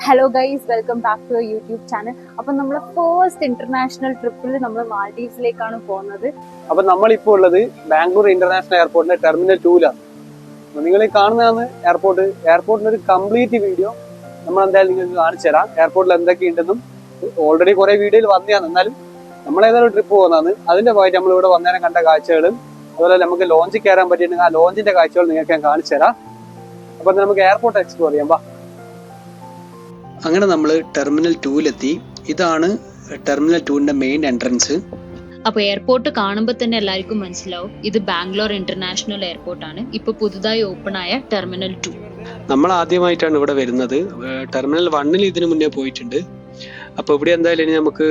Hello guys, welcome back to YouTube channel. അപ്പൊ നമ്മൾ first international ട്രിപ്പിൽ നമ്മൾ മാൽഡീവ്സിലേക്കാണ് പോകുന്നത്. അപ്പൊ നമ്മളിപ്പോ ഉള്ളത് ബാംഗ്ലൂർ ഇന്റർനാഷണൽ എയർപോർട്ടിലെ ടെർമിനൽ 2ലാണ്. നിങ്ങൾ ഈ കാണുന്നതാണ് എയർപോർട്ടിന്റെ ഒരു കംപ്ലീറ്റ് വീഡിയോ നമ്മൾ എന്തായാലും നിങ്ങൾക്ക് കാണിച്ചു തരാം. എയർപോർട്ടിൽ എന്തൊക്കെയുണ്ടെന്നും ഓൾറെഡി കുറെ വീഡിയോയിൽ വന്നതാണ്, എന്നാലും നമ്മൾ ഏതായാലും ട്രിപ്പ് പോകുന്നതാണ്. അതിന്റെ ഭാഗമായിട്ട് നമ്മൾ ഇവിടെ വന്നേരം കണ്ട കാഴ്ചകളും അതുപോലെ നമുക്ക് ലോഞ്ചിൽ കയറാൻ പറ്റിയിട്ടുണ്ടെങ്കിൽ ആ ലോഞ്ചിന്റെ കാഴ്ചകൾ നിങ്ങൾക്ക് ഞാൻ കാണിച്ചു തരാം. അപ്പൊ നമുക്ക് എയർപോർട്ട് എക്സ്പ്ലോർ ചെയ്യാം. വാ. അങ്ങനെ നമ്മൾ ടെർമിനൽ 2ലെത്തി. ഇതാണ് ടെർമിനൽ 2ന്റെ മെയിൻ എൻട്രൻസ്. അപ്പോൾ എയർപോർട്ട് കാണുമ്പോൾ തന്നെ എല്ലാവർക്കും മനസ്സിലാവും ഇത് ബാംഗ്ലൂർ ഇന്റർനാഷണൽ എയർപോർട്ടാണ്. ഇപ്പൊ പുതുതായി ഓപ്പൺ ആയ ടെർമിനൽ 2. നമ്മൾ ആദ്യമായിട്ടാണ് ഇവിടെ വരുന്നത്. ടെർമിനൽ 1ൽ ഇതിനു മുന്നേ പോയിട്ടുണ്ട്. അപ്പോൾ ഇവിടെ എന്തായാലും ഇനി നമുക്ക്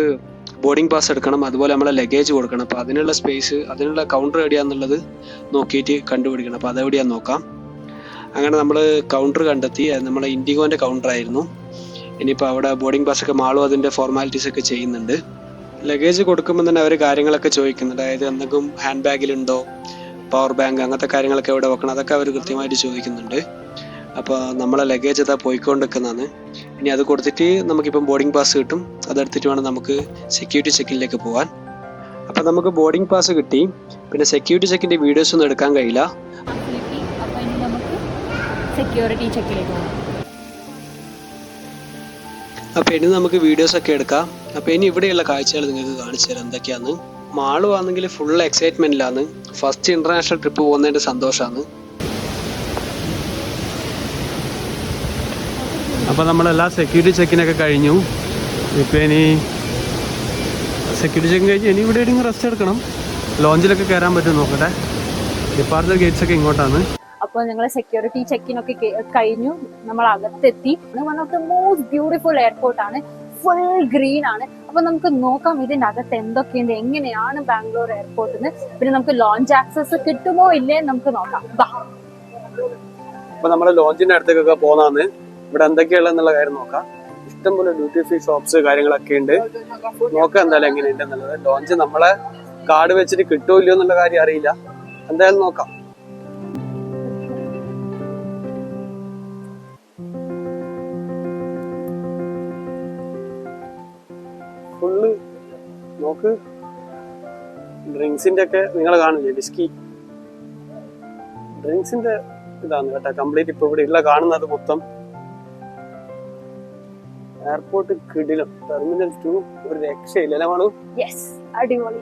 ബോർഡിംഗ് പാസ് എടുക്കണം, അതുപോലെ നമ്മളെ ലഗേജ് കൊടുക്കണം. അപ്പോൾ അതിനുള്ള സ്പേസ്, അതിനുള്ള കൗണ്ടർ എവിടെയാന്നുള്ളത് നോക്കിയിട്ട് കണ്ടുപിടിക്കണം. അപ്പോൾ അതെവിടെയാന്ന് നോക്കാം. അങ്ങനെ നമ്മൾ കൗണ്ടർ കണ്ടെത്തി. അത് നമ്മളെ ഇൻഡിഗോന്റെ കൗണ്ടർ ആയിരുന്നു. ഇനിയിപ്പോൾ അവിടെ ബോർഡിംഗ് പാസ് ഒക്കെ മാളും അതിൻ്റെ ഫോർമാലിറ്റീസ് ഒക്കെ ചെയ്യുന്നുണ്ട്. ലഗേജ് കൊടുക്കുമ്പോൾ തന്നെ അവർ കാര്യങ്ങളൊക്കെ ചോദിക്കുന്നുണ്ട്. അതായത് എന്തെങ്കിലും ഹാൻഡ് ബാഗിലുണ്ടോ, പവർ ബാങ്ക്, അങ്ങനത്തെ കാര്യങ്ങളൊക്കെ എവിടെ വെക്കണം, അതൊക്കെ അവർ കൃത്യമായിട്ട് ചോദിക്കുന്നുണ്ട്. അപ്പോൾ നമ്മളെ ലഗേജ് അതാ പോയിക്കൊണ്ടിരിക്കുന്നതാണ്. ഇനി അത് കൊടുത്തിട്ട് നമുക്കിപ്പം ബോർഡിംഗ് പാസ് കിട്ടും. അതെടുത്തിട്ട് വേണം നമുക്ക് സെക്യൂരിറ്റി ചെക്കിലേക്ക് പോകാൻ. അപ്പം നമുക്ക് ബോർഡിംഗ് പാസ് കിട്ടി. പിന്നെ സെക്യൂരിറ്റി ചെക്കിൻ്റെ വീഡിയോസ് ഒന്നും എടുക്കാൻ കഴിയില്ല. അപ്പൊ ഇനി നമുക്ക് സെക്യൂരിറ്റി ചെക്കിലേക്ക് പോകാം. അപ്പോൾ ഇനി നമുക്ക് വീഡിയോസ് ഒക്കെ എടുക്കാം. അപ്പോൾ ഇനി ഇവിടെയുള്ള കാഴ്ചകൾ നിങ്ങൾക്ക് കാണിച്ചു തരാം എന്തൊക്കെയാന്ന്. മാളും ആണെങ്കിൽ ഫുൾ എക്സൈറ്റ്മെന്റിലാണ്. ഫസ്റ്റ് ഇന്റർനാഷണൽ ട്രിപ്പ് പോകുന്നതിന്റെ സന്തോഷമാണ്. അപ്പോൾ നമ്മളെല്ലാ സെക്യൂരിറ്റി ചെക്കിനൊക്കെ കഴിഞ്ഞു. ഇപ്പോൾ ഇനി സെക്യൂരിറ്റി ചെക്കിൻ കഴിഞ്ഞ് ഇനി ഇവിടെ എവിടെയെങ്കിലും റെസ്റ്റ് എടുക്കണം. ലോഞ്ചിലൊക്കെ കയറാൻ പറ്റും നോക്കട്ടെ. ഡിപ്പാർച്ചർ ഗേറ്റ്സ് ഒക്കെ ഇങ്ങോട്ടാണ്. അപ്പോൾ ഞങ്ങൾ സെക്യൂരിറ്റി ചെക്കിനൊക്കെ കഴിഞ്ഞു. നമ്മൾ അകത്തെത്തി. One of the most beautiful എയർപോർട്ടാണ്. ഫുൾ ഗ്രീൻ ആണ്. അപ്പൊ നമുക്ക് നോക്കാം ഇതിന്റെ അകത്ത് എന്തൊക്കെയുണ്ട്, എങ്ങനെയാണ് ബാംഗ്ലൂർ എയർപോർട്ടിന്. പിന്നെ നമുക്ക് ലോഞ്ച് ആക്സസ് കിട്ടുമോ ഇല്ലേ നമുക്ക് നോക്കാം. അപ്പൊ നമ്മള് ലോഞ്ചിന്റെ അടുത്തേക്കൊക്കെ പോന്നാന്ന്. ഇവിടെ എന്തൊക്കെയുള്ളതെന്നുള്ള കാര്യം നോക്കാം. ഇഷ്ടംപോലെ ഡ്യൂട്ടി ഫ്രീ ഷോപ്സ് കാര്യങ്ങളൊക്കെ ഉണ്ട്. നോക്കാം എന്തായാലും എങ്ങനെയുണ്ട് എന്നുള്ളത്. ലോഞ്ച് നമ്മളെ കാർഡ് വെച്ചിട്ട് കിട്ടുമോ ഇല്ലയോ എന്നുള്ള കാര്യം അറിയില്ല. എന്തായാലും നോക്കാം. ഫുള്ള് നോക്ക്, ഡ്രിങ്ക്സിന്റെ ഒക്കെ നിങ്ങൾ കാണില്ലേ, വിസ്കി ഡ്രിങ്ക്സിന്റെ ഇതാണ് കേട്ടോ കംപ്ലീറ്റ്. ഇപ്പൊ ഇവിടെ ഉള്ള കാണുന്നത് മൊത്തം. എയർപോർട്ട് കിടിലം. ടെർമിനൽ 2 ഒരു രക്ഷയില്ല അല്ലേ മാളു? യെസ്, അടിപൊളി.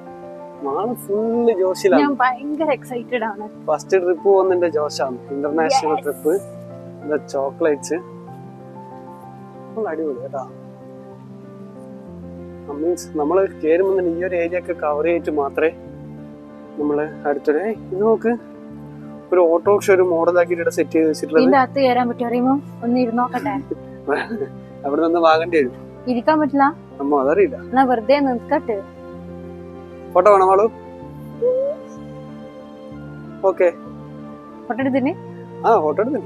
മാളു ഫുള്ള് ജോഷിലാണ്. ഞാൻ ഭയങ്കര എക്സൈറ്റഡ് ആണ്. ഫസ്റ്റ് ട്രിപ്പ് പോകുന്നതിന്റെ ജോഷാണ്. International trip. ചോക്ലേറ്റ്സ് അടിപൊളി കേട്ടാ. മീൻസ് നമ്മൾ കയറുമ്പോൾ തന്നെ ഈ ഒരു ഏരിയ ഒക്കെ കവർ ചെയ്തിട്ട് മാത്രമേ നമ്മള് അടുത്തൊരു ഇത് നോക്ക്, ഒരു ഓട്ടോറിക്ഷ ഒരു മോഡലാക്കിട്ട് സെറ്റ് ചെയ്ത് വെച്ചിട്ടുള്ളത്. അവിടെ നിന്ന് വാങ്ങേണ്ടി വരും. ഇരിക്കാൻ പറ്റില്ല. അമ്മ അതറിയില്ല. എന്നാ വെറുതെ നിൽക്കട്ടെ. ഫോട്ടോ വേണം മാളു? ഓക്കെ, ഫോട്ടോ എടുത്തിന്. ഫോട്ടോ എടുത്തിന്.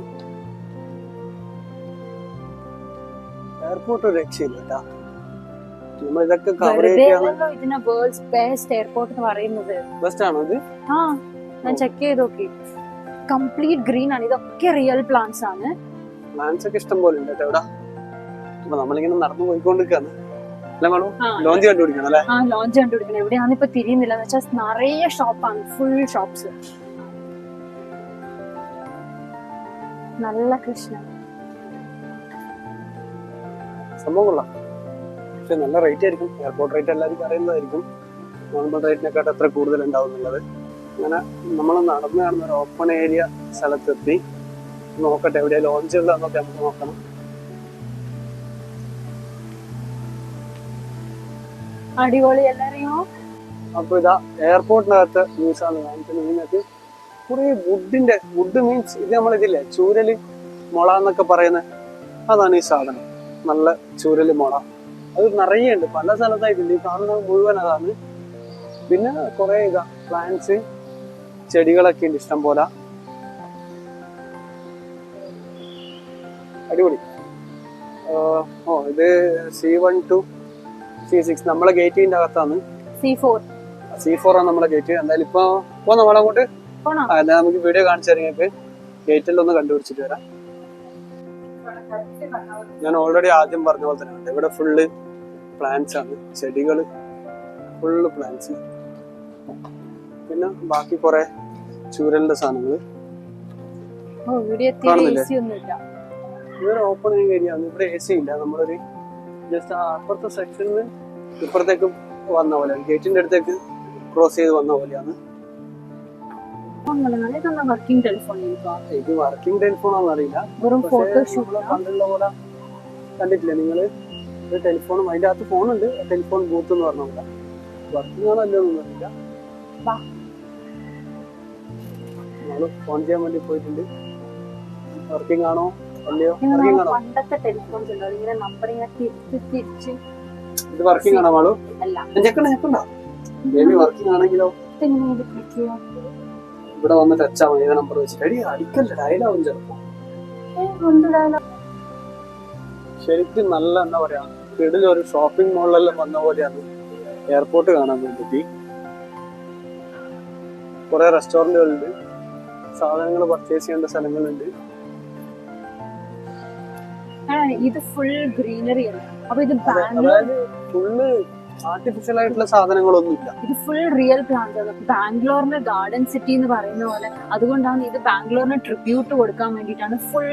എയർപോർട്ട് ഒരു രക്ഷയില്ല കേട്ടാ. ഇതൊക്കെ കവർ ഇതിനെ വേൾഡ്സ് ബെസ്റ്റ് എയർപോർട്ട് എന്ന് പറയുന്നത്. ബെസ്റ്റ് ആണോ ഇത്? ഞാൻ ചെക്ക് ചെയ്ത് നോക്കി. കംപ്ലീറ്റ് ഗ്രീൻ ആണ്. ഇതൊക്കെ റിയൽ പ്ലാന്റ്സ് ആണ്. പ്ലാന്റ്സ് ഒക്കെ ഇഷ്ടം പോലെ ഉണ്ട് കേട്ടോ ഇവിടെ. അപ്പൊ നമ്മളിങ്ങനെ നടന്നു പോയിക്കൊണ്ടിരിക്കാണ്. ലോഞ്ച് കണ്ടുപിടിക്കണം അല്ലേ? ലോഞ്ച് കണ്ടുപിടിക്കണം. എവിടെയാന്ന് ഇപ്പൊ തിരിയുന്നില്ല. എന്ന് വെച്ചാൽ നിറയെ ഷോപ്പാണ്, ഫുൾ ഷോപ്സ്. നല്ല കൃഷ്ണ സംഭവം കൊള്ളാം. പക്ഷെ നല്ല റേറ്റ് ആയിരിക്കും. എയർപോർട്ട് റേറ്റ് എല്ലാവരും പറയുന്നതായിരിക്കും. നോർമൽ റേറ്റിനെക്കാട്ട് എത്ര കൂടുതൽ ഉണ്ടാവും എന്നുള്ളത്. അങ്ങനെ നമ്മൾ നടന്നു കാണുന്ന ഒരു ഓപ്പൺ ഏരിയ സ്ഥലത്തെത്തി. നോക്കട്ടെ എവിടെയാ ലോഞ്ച് ഉള്ളതെന്നൊക്കെ നമുക്ക് നോക്കണം. അടിപൊളി എല്ലാരെയോ. അപ്പൊ ഇതാ എയർപോർട്ടിനകത്ത് ന്യൂസ് ആണ് കാണിക്കുന്നത്. നിങ്ങൾക്ക് കുറെ വുഡ് മീൻസ് ഇത് നമ്മളിതില്ലേ ചൂരല് മുള എന്നൊക്കെ പറയുന്നത്, അതാണ് ഈ സാധനം. നല്ല ചൂരല് മുള. അത് നിറയെ ഉണ്ട്, പല സ്ഥലത്തായിട്ടുണ്ട്. ഈ കാണുന്നത് മുഴുവൻ അതാണ്. പിന്നെ കുറെ പ്ലാന്റ്സ്, ചെടികളൊക്കെ ഉണ്ട് ഇഷ്ടം പോലെ. അടിപൊളി. ഇത് C1 to C6 നമ്മളെ ഗേറ്റിന്റെ അകത്താണ്. C4 ആണ് നമ്മളെ ഗേറ്റ്. എന്തായാലും ഇപ്പൊ പോന്നോ നമ്മളെ അങ്ങോട്ട്? നമുക്ക് വീഡിയോ കാണിച്ചു തരാം. ഗേറ്റിലൊന്ന് കണ്ടുപിടിച്ചിട്ട് വരാം. ഞാൻ ഓൾറെഡി ആദ്യം പറഞ്ഞ പോലെ തന്നെ ഇവിടെ ഫുള്ള് പ്ലാന്റ്സ് ആണ്, ചെടികള് ഫുള്ള് പ്ലാന്റ്സ്. പിന്നെ ബാക്കി കുറെ ചൂരലിന്റെ സാധനങ്ങള് കാണുന്നില്ലേ? ഇതൊരു ഓപ്പണിങ് ഏരിയ ആണ്, ഇവിടെ AC ഇല്ല. നമ്മളൊരു ജസ്റ്റ് അപ്പുറത്തെ സെക്ഷനിൽ ഇപ്പുറത്തേക്ക് വന്ന പോലെ, ഗേറ്റിന്റെ അടുത്തേക്ക് ക്രോസ് ചെയ്ത് വന്ന പോലെയാണ്. ഇത് വർക്കിംഗ് ടെലിഫോൺ ആണെന്ന് അറിയില്ല, പണ്ടുള്ള പോലെ കണ്ടിട്ടില്ലേ നിങ്ങള്? ഒരു ടെലിഫോണും അതിന്റെ അകത്ത് ഫോണുണ്ട്, ടെലിഫോൺ ബൂത്ത് എന്ന് പറഞ്ഞ പോലെ. വർക്കിംഗ് ആണോ അല്ലോ ഒന്നും അറിയില്ല. നമ്മള് ഫോൺ ചെയ്യാൻ വേണ്ടി പോയിട്ടുണ്ട്. വർക്കിംഗ് ആണോ അല്ലയോ? വർക്കിംഗ് ആണോ? ഇത് വർക്കിംഗ് ആണോ മാളു? ഞെക്കണ്ട. ബേബി വർക്കിംഗ് ആണെങ്കിലോ ഇവിടെ വന്ന് ടച്ച് ആവാം. ഏത് നമ്പർ വെച്ചിട്ട് അടി അടിക്കല്ല, ഡയലാവും ചിലപ്പോ. ശരിക്കും നല്ല എന്താ പറയാ, ഒരു ഷോപ്പിംഗ് മോളിലെല്ലാം വന്ന പോലെയാണ് എയർപോർട്ട് കാണാൻ വേണ്ടിട്ട്. കുറെ റെസ്റ്റോറന്റുകളുണ്ട്, സാധനങ്ങൾ പർച്ചേസ് ചെയ്യേണ്ട സ്ഥലങ്ങളുണ്ട്. ഇത് ഫുൾ ഗ്രീനറി ആണ്. അപ്പൊ ഇത് അതായത് ഫുള്ള് ആർട്ടിഫിഷ്യൽ ആയിട്ടുള്ള സാധനങ്ങളൊന്നും ഇല്ല. ഇത് ഫുൾ റിയൽ പ്ലാന്റ് ആണ്. ബാംഗ്ലൂരിന്റെ ഗാർഡൻ സിറ്റി എന്ന് പറയുന്ന പോലെ. അതുകൊണ്ടാണ് ഇത് ബാംഗ്ലൂരിന് ട്രിബ്യൂട്ട് കൊടുക്കാൻ വേണ്ടിയിട്ടാണ് ഫുൾ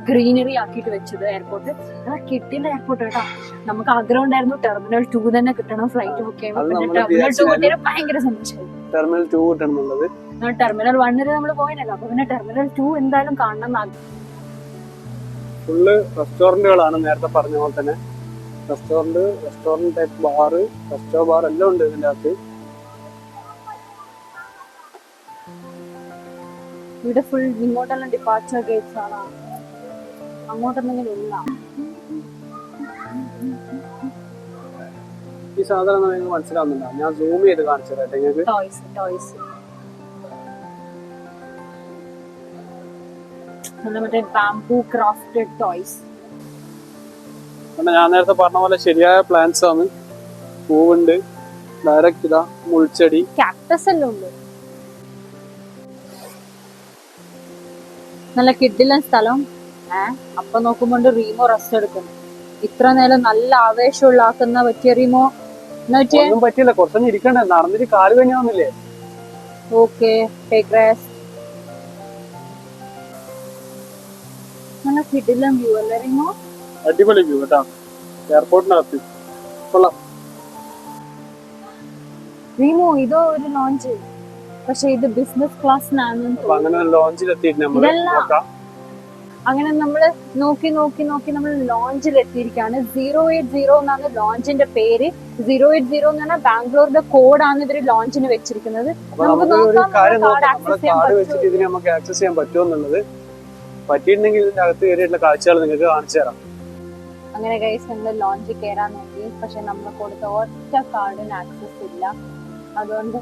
ഗ്രീനറി ആക്കിയിട്ട് വെച്ചത് എയർപോർട്ട്. അതാ കിട്ടിയ എയർപോർട്ട് കേട്ടോ. നമുക്ക് ആഗ്രഹം ഉണ്ടായിരുന്നു ടെർമിനൽ 2 തന്നെ കിട്ടണം, ഫ്ലൈറ്റ് ബുക്ക് ചെയ്യുമ്പോൾ. ടെർമിനൽ 2 കിട്ടിയത് ഭയങ്കര സന്തോഷമായി. ടെർമിനൽ 2 കിട്ടണം എന്നുള്ളത്. ടെർമിനൽ 1 നമ്മൾ പോയില്ലല്ലോ, അപ്പൊ പിന്നെ ടെർമിനൽ 2 എന്തായാലും കാണണം. ഫുള്ള് റെസ്റ്റോറന്റുകളാണ്, നേരത്തെ പറഞ്ഞ പോലെ തന്നെ. Restaurant type bar, resto bar എല്ലാം ഉണ്ട് ഇതിന്റെ അകത്ത്. ഇവിടെ ഫുൾ ഇങ്ങോട്ടെല്ലാം ഡിപ്പാർച്ചർ ഗേറ്റ്സ് ആണ്, അങ്ങോട്ടെന്തെങ്കിലും ഇല്ല. ഈ സാധനം നിങ്ങൾക്ക് മനസ്സിലാവുന്നില്ല, ഞാൻ സൂം ചെയ്ത് കാണിച്ചു തരാം നിങ്ങൾക്ക്. ടോയ്സ് മറ്റേ ബാംബൂ ക്രാഫ്റ്റഡ് ടോയ്സ്. ഞാൻ നേരത്തെ പറഞ്ഞ പോലെ ശരിയായ പ്ലാന്റ്സ് ആണ്. പൂവുണ്ട്, ഡയറക്റ്റ് ഇതാ മുൾച്ചെടി, കാക്ടസ് എല്ലാം ഉണ്ട്. നല്ല കിഡിലൻ സ്ഥലം. അപ്പൊ നോക്കുമ്പോണ്ട് റീമോ റെസ്റ്റ് എടുക്കുന്നു. ഇത്ര നേരം നല്ല ആവേശമുള്ള ആക്കുന്ന പറ്റിയ റീമോ ഒന്നും പറ്റില്ല, കുറച്ചൊന്നും ഇരിക്കണ്ടേ, നടന്നിട്ട് കാല് കഴിഞ്ഞാവുന്നില്ലേ? Okay, take rest. നല്ല കിഡിലൻ വ്യൂ അല്ലേ റീമോ? അടിപൊളി വ്യൂ കേട്ടോ, എയർപോർട്ടിനകത്ത് കൊള്ളാം. റീമോ ഇതോ ഒരു ലോഞ്ച്, പക്ഷെ ഇത് ബിസിനസ് ക്ലാസ്സിനാണ്. അങ്ങനെ ലോഞ്ചിലെത്തിയിട്ട് അങ്ങനെ നമ്മള് നോക്കി നമ്മൾ ലോഞ്ചിൽ എത്തിയിരിക്കുകയാണ്. 080 എന്നാണ് ലോഞ്ചിന്റെ പേര്. 080 എന്ന് പറഞ്ഞാൽ ബാംഗ്ലൂരിന്റെ കോഡാണ് ഇവര് ലോഞ്ചിന് വെച്ചിരിക്കുന്നത്. നമുക്ക് ആക്സസ് ചെയ്യാൻ പറ്റുമെന്നുള്ളത് പറ്റിയിട്ടുണ്ടെങ്കിൽ ഇതിന്റെ അകത്ത് കയറിയിട്ടുള്ള കാഴ്ചകൾ നിങ്ങൾക്ക് കാണിച്ചു തരാം. അങ്ങനെ ഗൈസ് നമ്മൾ ലോഞ്ചിൽ കയറാൻ നോക്കി, പക്ഷെ നമ്മൾ കൊടുത്ത ഒറ്റ കാർഡിന് ആക്സസ് ഇല്ല. അതുകൊണ്ട്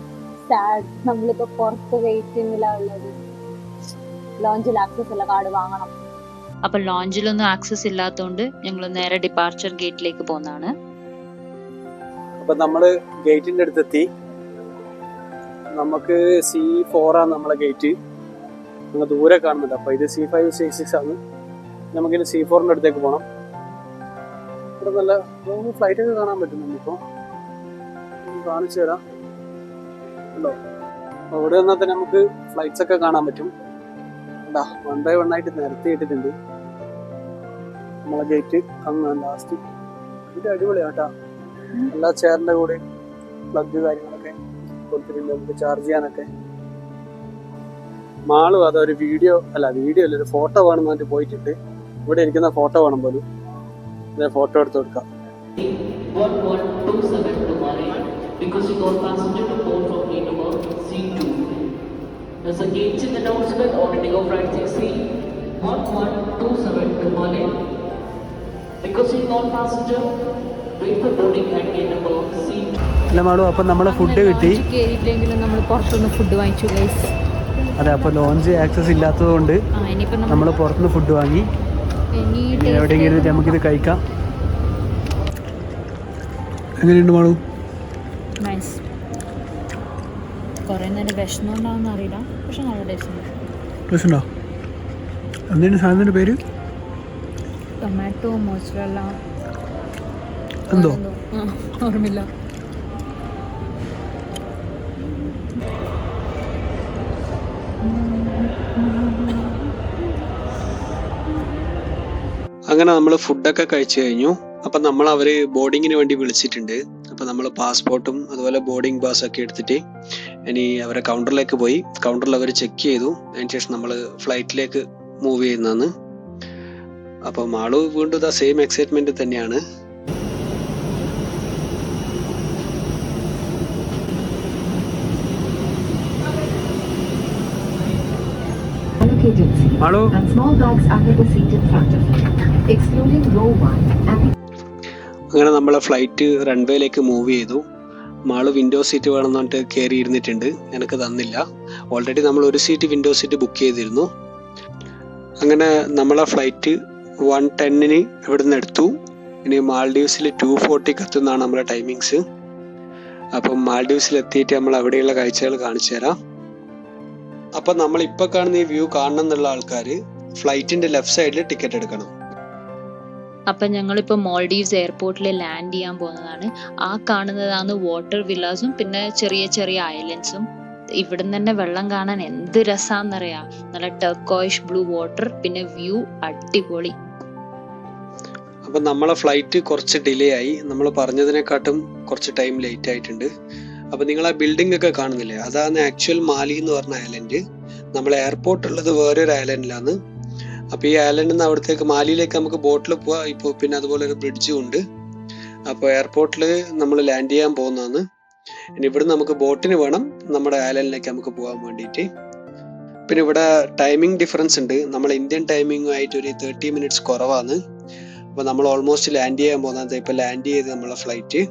സാഡ്, നമ്മളിപ്പോ പുറത്ത് വെയിറ്റിംഗിലാണ് ഉള്ളത്. ലോഞ്ചിൽ ആക്സസ് ഉള്ള കാർഡ് വാങ്ങണം. അപ്പൊ ലോഞ്ചിലൊന്നും ആക്സസ് ഇല്ലാത്തതുകൊണ്ട് ഞങ്ങൾ നേരെ ഡിപ്പാർച്ചർ ഗേറ്റിലേക്ക് പോകുന്നതാണ്. അപ്പൊ നമ്മള് ഗേറ്റിന്റെ അടുത്തെത്തി. നമുക്ക് C4 ആണ് നമ്മളെ ഗേറ്റ്, നമ്മൾ ദൂരെ കാണുന്നുണ്ട്. അപ്പൊ ഇത് C5 C6 ആണ്. നമുക്കിനി C4ന്റെ അടുത്തേക്ക് പോകണം. ഇവിടെ നല്ല ഫ്ലൈറ്റ് ഒക്കെ കാണാൻ പറ്റും. നമുക്കിപ്പോ കാണിച്ചു തരാം. ഉണ്ടോ? അവിടെ വന്നാൽ തന്നെ നമുക്ക് ഫ്ലൈറ്റ്സ് ഒക്കെ കാണാൻ പറ്റും. 1 by 1 ആയിട്ട് നിരത്തിയിട്ടിട്ടുണ്ട് നമ്മളെ ഗേറ്റ്. അങ്ങ് ലാസ്റ്റ് ഇത് അടിപൊളിയാട്ടാ. എല്ലാ ചെയറിന്റെ കൂടെ പ്ലഗ് കാര്യങ്ങളൊക്കെ കൊടുത്തിട്ടുണ്ട്, നമുക്ക് ചാർജ് ചെയ്യാനൊക്കെ. മാളും അതൊരു വീഡിയോ അല്ല, ഒരു ഫോട്ടോ വേണം എന്നിട്ട് പോയിട്ടുണ്ട്. ഇവിടെ ഇരിക്കുന്ന ഫോട്ടോ വേണം പോലും. ഫോട്ടോ എടുത്ത് കൊടുക്കാം. There's a gate in the announcement on Indigo Flight CC 1127 to Male. Requesting all passenger wait for boarding at gate number C2. അല്ല മാളു, അപ്പൊ നമ്മളെ ഫുഡ് കിട്ടി. കേറിയിട്ടെങ്കിലും നമ്മൾ പുറത്തുനിന്ന് ഫുഡ് വാങ്ങിച്ചു ഗൈസ്. അതെ, അപ്പൊ ലോഞ്ച് ആക്സസ് ഇല്ലാത്തത് കൊണ്ട് നമ്മൾ പുറത്തുനിന്ന് ഫുഡ് വാങ്ങി. എവിടെയെങ്കിലും ഇരുന്നിട്ട് നമുക്കിത് കഴിക്കാം. എങ്ങനെയുണ്ട് മാളു? നൈസ്. കുറേ നേരം വിഷമമുണ്ടാവുമെന്ന് അറിയില്ല, പക്ഷെ നല്ല ടേസ്റ്റ് ഉണ്ട്. ടേസ്റ്റ് ഉണ്ടോ? എന്താണ് സാധനത്തിൻ്റെ പേര്? ടൊമാറ്റോ മോസറല്ല എന്തോ ഓർമ്മയില്ല. അങ്ങനെ നമ്മൾ ഫുഡൊക്കെ കഴിച്ചു കഴിഞ്ഞു. അപ്പം നമ്മൾ അവര് ബോർഡിങ്ങിന് വേണ്ടി വിളിച്ചിട്ടുണ്ട്. അപ്പം നമ്മൾ പാസ്പോർട്ടും അതുപോലെ ബോർഡിംഗ് പാസ് ഒക്കെ എടുത്തിട്ട് ഇനി അവരെ കൗണ്ടറിലേക്ക് പോയി. കൗണ്ടറിൽ അവർ ചെക്ക് ചെയ്തു. അതിനുശേഷം നമ്മൾ ഫ്ലൈറ്റിലേക്ക് മൂവ് ചെയ്യുന്നതാണ്. അപ്പം ആള് വീണ്ടും ഇതാ സെയിം എക്സൈറ്റ്മെന്റ് തന്നെയാണ്. Hello. And small bags under the seat in front of you, excluding row 1 and the അങ്ങനെ നമ്മളെ ഫ്ലൈറ്റ് റൺവേയിലേക്ക് മൂവ് ചെയ്തു. മാള് വിൻഡോ സീറ്റ് വേണമെന്ന് പറഞ്ഞിട്ട് കയറി ഇരുന്നിട്ടുണ്ട്. എനിക്ക് തന്നില്ല. ഓൾറെഡി നമ്മൾ ഒരു സീറ്റ് വിൻഡോ സീറ്റ് ബുക്ക് ചെയ്തിരുന്നു. അങ്ങനെ നമ്മളെ ഫ്ലൈറ്റ് 1:10 ഇവിടുന്ന് എടുത്തു. ഇനി മാൽഡീവ്സിൽ 2:40 എത്തുന്നതാണ് നമ്മളെ ടൈമിങ്സ്. അപ്പം മാൽഡീവ്സിൽ എത്തിയിട്ട് നമ്മൾ അവിടെയുള്ള കാഴ്ചകൾ കാണിച്ചു തരാം. അപ്പൊ നമ്മൾ ഇപ്പൊ കാണുന്ന ഈ വ്യൂ കാണണം എന്നുള്ള ആൾക്കാർ ഫ്ലൈറ്റിന്റെ ലെഫ്റ്റ് സൈഡിൽ ടിക്കറ്റ് എടുക്കണം. അപ്പം ഞങ്ങളിപ്പോൾ മോൾഡീവ്സ് എയർപോർട്ടിൽ ലാൻഡ് ചെയ്യാൻ പോകുന്നതാണ്. ആ കാണുന്നതാണ് വാട്ടർ വില്ലാസും പിന്നെ ചെറിയ ചെറിയ ഐലൻഡ്സും. ഇവിടുന്ന് തന്നെ വെള്ളം കാണാൻ എന്ത് രസാന്നറിയാം. നല്ല ടർക്കോയിഷ് ബ്ലൂ വാട്ടർ, പിന്നെ വ്യൂ അടിപൊളി. അപ്പൊ നമ്മളെ ഫ്ലൈറ്റ് കുറച്ച് ഡിലേ ആയി. നമ്മൾ പറഞ്ഞതിനെക്കാട്ടും കുറച്ച് ടൈം ലേറ്റ് ആയിട്ടുണ്ട്. അപ്പൊ നിങ്ങൾ ആ ബിൽഡിംഗ് ഒക്കെ കാണുന്നില്ലേ, അതാണ് ആക്ച്വൽ മാലി എന്ന് പറഞ്ഞ ഐലൻഡ്. നമ്മളെ എയർപോർട്ട് ഉള്ളത് വേറൊരു ഐലൻഡിലാണ്. അപ്പൊ ഈ ഐലൻഡിൽ നിന്ന് അവിടത്തേക്ക് മാലിയിലേക്ക് നമുക്ക് ബോട്ടിൽ പോവാം. ഇപ്പോൾ പിന്നെ അതുപോലെ ഒരു ബ്രിഡ്ജും ഉണ്ട്. അപ്പോൾ എയർപോർട്ടിൽ നമ്മൾ ലാൻഡ് ചെയ്യാൻ പോകുന്നതാണ്. ഇനി ഇവിടെ നമുക്ക് ബോട്ടിന് വേണം നമ്മുടെ ഐലൻഡിലേക്ക് നമുക്ക് പോകാൻ വേണ്ടിയിട്ട്. പിന്നെ ഇവിടെ ടൈമിംഗ് ഡിഫറൻസ് ഉണ്ട്. നമ്മൾ ഇന്ത്യൻ ടൈമിംഗ് ആയിട്ട് ഒരു 30 മിനിറ്റ്സ് കുറവാണ്. അപ്പൊ നമ്മൾ ഓൾമോസ്റ്റ് ലാൻഡ് ചെയ്യാൻ പോകുന്നത്. ഇപ്പൊ ലാൻഡ് ചെയ്ത് നമ്മളെ ഫ്ലൈറ്റ്.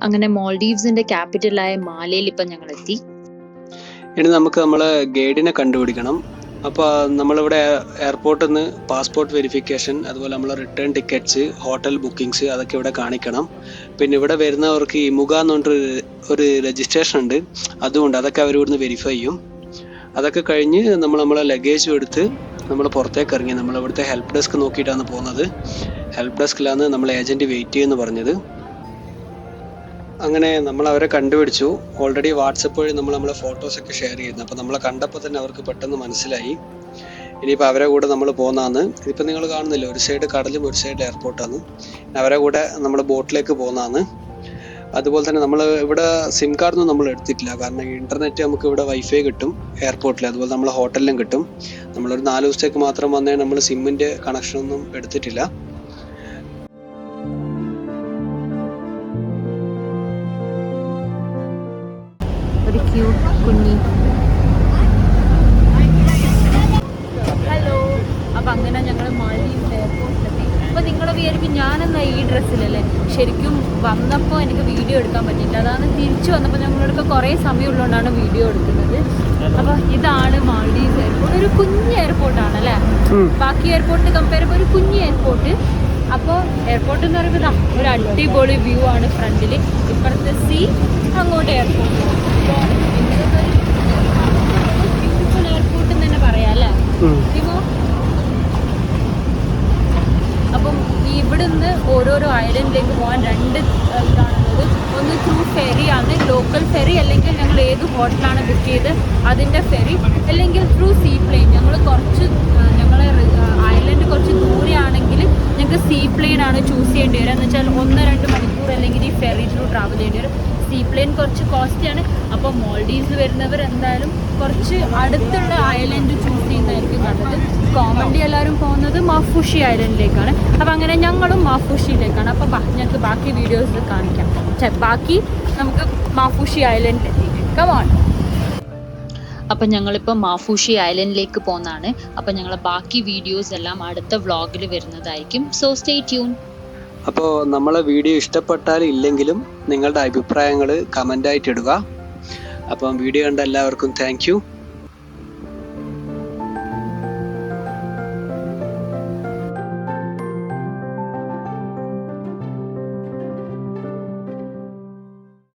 അങ്ങനെ മോൾഡീവ്സിന്റെ ക്യാപിറ്റലായ മാലയിൽ ഇപ്പൊ ഞങ്ങൾ എത്തി. ഇനി നമുക്ക് നമ്മളെ ഗൈഡിനെ കണ്ടുപിടിക്കണം. അപ്പോൾ നമ്മളിവിടെ എയർപോർട്ടിൽ നിന്ന് പാസ്പോർട്ട് വെരിഫിക്കേഷൻ, അതുപോലെ നമ്മളെ റിട്ടേൺ ടിക്കറ്റ്സ്, ഹോട്ടൽ ബുക്കിങ്സ് അതൊക്കെ ഇവിടെ കാണിക്കണം. പിന്നെ ഇവിടെ വരുന്നവർക്ക് ഇമുക എന്ന് പറഞ്ഞൊരു രജിസ്ട്രേഷൻ ഉണ്ട്. അതുകൊണ്ട് അതൊക്കെ അവർ ഇവിടുന്ന് വെരിഫൈ ചെയ്യും. അതൊക്കെ കഴിഞ്ഞ് നമ്മളെ ലഗേജും എടുത്ത് നമ്മൾ പുറത്തേക്ക് ഇറങ്ങി. നമ്മൾ ഇവിടുത്തെ ഹെൽപ്പ് ഡെസ്ക് നോക്കിയിട്ടാണ് പോകുന്നത്. ഹെൽപ്പ് ഡെസ്കിലാണ് നമ്മൾ ഏജന്റ് വെയിറ്റ് ചെയ്യുമെന്ന് പറഞ്ഞത്. അങ്ങനെ നമ്മൾ അവരെ കണ്ടുപിടിച്ചു. ഓൾറെഡി വാട്സപ്പ് വഴി നമ്മളെ ഫോട്ടോസൊക്കെ ഷെയർ ചെയ്യുന്നു. അപ്പോൾ നമ്മളെ കണ്ടപ്പോൾ തന്നെ അവർക്ക് പെട്ടെന്ന് മനസ്സിലായി. ഇനിയിപ്പോൾ അവരെ കൂടെ നമ്മൾ പോകുന്നതാണ്. ഇപ്പം നിങ്ങൾ കാണുന്നില്ല, ഒരു സൈഡ് കടലും ഒരു സൈഡ് എയർപോർട്ടാണ്. അവരെ കൂടെ നമ്മൾ ബോട്ടിലേക്ക് പോകുന്നതാണ്. അതുപോലെ തന്നെ നമ്മൾ ഇവിടെ സിം കാർഡൊന്നും നമ്മൾ എടുത്തിട്ടില്ല. കാരണം ഇന്റർനെറ്റ് നമുക്ക് ഇവിടെ വൈഫൈ കിട്ടും എയർപോർട്ടിൽ, അതുപോലെ നമ്മളെ ഹോട്ടലിലും കിട്ടും. നമ്മളൊരു 4 ദിവസത്തേക്ക് മാത്രം വന്നേ നമ്മൾ സിമ്മിൻ്റെ കണക്ഷനൊന്നും എടുത്തിട്ടില്ല. ഒരു ക്യൂട്ട് കുഞ്ഞി. ഹലോ. അപ്പം അങ്ങനെ ഞങ്ങൾ മാലീവ്സ് എയർപോർട്ടിലെത്തി. അപ്പോൾ നിങ്ങൾ വിചാരിക്കും ഞാനെന്നാ ഈ ഡ്രസ്സിലല്ലേ. ശരിക്കും വന്നപ്പോൾ എനിക്ക് വീഡിയോ എടുക്കാൻ പറ്റില്ല. അതാണ് തിരിച്ചു വന്നപ്പോൾ ഞങ്ങളടുത്ത് കുറേ സമയമുള്ളതുകൊണ്ടാണ് വീഡിയോ എടുക്കുന്നത്. അപ്പോൾ ഇതാണ് മാലീവ്സ് എയർപോർട്ട്. ഒരു കുഞ്ഞ് എയർപോർട്ടാണ് അല്ലേ. ബാക്കി എയർപോർട്ടിന് കമ്പയർ ചെയ്യുമ്പോൾ ഒരു കുഞ്ഞ് എയർപോർട്ട്. അപ്പോൾ എയർപോർട്ട് എന്ന് പറയുമ്പോൾ ഒരു അടിപൊളി വ്യൂ ആണ് ഫ്രണ്ടിൽ. ഇപ്പുറത്തെ സീ, അങ്ങോട്ട് എയർപോർട്ട്. ബ്യൂട്ടിഫുൾ എയർപോർട്ട് എന്ന് തന്നെ പറയാം അല്ലേ. അപ്പം ഇവിടുന്ന് ഓരോരോ ഐലൻഡിലേക്ക് പോകാൻ 2 ഇതാണുള്ളത്. ഒന്ന് ത്രൂ ഫെറിയാണ്, ലോക്കൽ ഫെറി, അല്ലെങ്കിൽ ഞങ്ങൾ ഏത് ഹോട്ടലാണ് ബുക്ക് ചെയ്ത് അതിൻ്റെ ഫെറി, അല്ലെങ്കിൽ ത്രൂ സീ പ്ലെയിൻ. ഞങ്ങളെ ഐലൻഡ് കുറച്ച് ദൂരെയാണെങ്കിൽ ഞങ്ങൾക്ക് സീ പ്ലെയിൻ ആണ് ചൂസ് ചെയ്യേണ്ടി വരിക. എന്ന് വെച്ചാൽ 1-2 മണിക്കൂർ അല്ലെങ്കിൽ ഈ ഫെറി ത്രൂ ട്രാവൽ ചെയ്യേണ്ടി വരും. സീ പ്ലെയിൻ കുറച്ച് കോസ്റ്റിയാണ്. അപ്പോൾ മോൾഡീവ്സ് വരുന്നവർ എന്തായാലും കുറച്ച് അടുത്തുള്ള ഐലൻഡ് ചൂസ് ചെയ്യുന്നതായിരിക്കും നല്ലത്. കോമൺലി എല്ലാവരും പോകുന്നത് മാഫൂഷി ഐലൻഡിലേക്കാണ്. അപ്പം അങ്ങനെ ഞങ്ങളും മാഫൂഷിയിലേക്കാണ്. അപ്പോൾ ഞങ്ങൾക്ക് ബാക്കി വീഡിയോസിൽ കാണിക്കാം. ബാക്കി നമുക്ക് മാഫൂഷി ഐലൻഡിൽ എത്തിയിട്ട് കമോൺ. അപ്പം ഞങ്ങളിപ്പോൾ മാഫൂഷി ഐലൻഡിലേക്ക് പോകുന്നതാണ്. അപ്പം ഞങ്ങളെ ബാക്കി വീഡിയോസ് എല്ലാം അടുത്ത വ്ളോഗിൽ വരുന്നതായിരിക്കും. So stay tune. അപ്പോൾ നമ്മളെ വീഡിയോ ഇഷ്ടപ്പെട്ടാലും ഇല്ലെങ്കിലും നിങ്ങളുടെ അഭിപ്രായങ്ങൾ കമൻ്റായിട്ട് ഇടുക. അപ്പം വീഡിയോ കണ്ട എല്ലാവർക്കും താങ്ക് യു.